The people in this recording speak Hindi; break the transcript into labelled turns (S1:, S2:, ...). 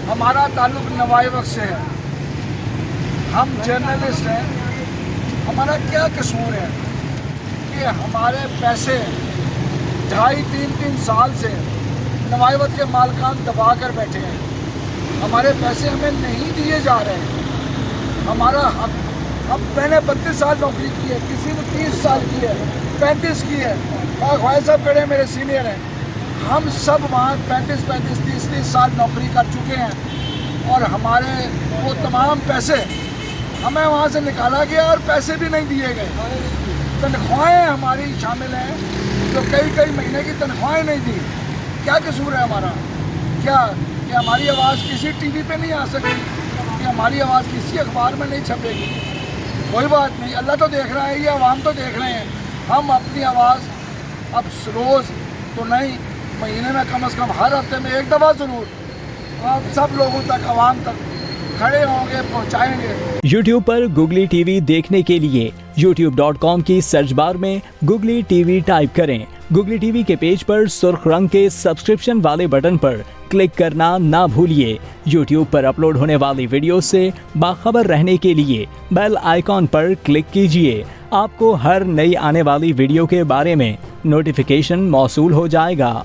S1: हमारा ताल्लुक नवाई वक्त से है। हम जर्नलिस्ट हैं, हमारा क्या कसूर है कि हमारे पैसे 2.5-3 साल से नवाई वक्त के मालकान दबा कर बैठे हैं। हमारे पैसे हमें नहीं दिए जा रहे हैं। हमारा हक, अब मैंने 32 साल नौकरी की है, किसी ने 30 साल की है, 35 की है। ख्वाहिश साहब खड़े मेरे सीनियर हैं। हम सब वहाँ 35-35, 30-30 साल नौकरी कर चुके हैं और हमारे वो तमाम पैसे हमें वहाँ से निकाला गया और पैसे भी नहीं दिए गए। तनख्वाहें हमारी शामिल हैं तो कई महीने की तनख्वाहें नहीं दी। क्या कसूर है हमारा? क्या कि हमारी आवाज़ किसी टीवी पे नहीं आ सकती, कि हमारी आवाज़ किसी अखबार में नहीं छपेगी? कोई बात नहीं, अल्लाह तो देख रहा है, ये अवाम तो देख रहे हैं। हम अपनी आवाज़ अब रोज़ तो नहीं, महीने में कम से कम हर हफ्ते में एक दफ़ा ज़रूर आप सब लोगों तक, आवाम तक खड़े होंगे, पहुँचाएँगे।
S2: YouTube पर गुगली टीवी देखने के लिए youtube.com की सर्च बार में गुगली टीवी टाइप करें। गुगली टीवी के पेज पर सुर्ख रंग के सब्सक्रिप्शन वाले बटन पर क्लिक करना ना भूलिए। YouTube पर अपलोड होने वाली वीडियो से बाखबर रहने के लिए बेल आइकॉन पर क्लिक कीजिए। आपको हर नई आने वाली वीडियो के बारे में नोटिफिकेशन मौसूल हो जाएगा।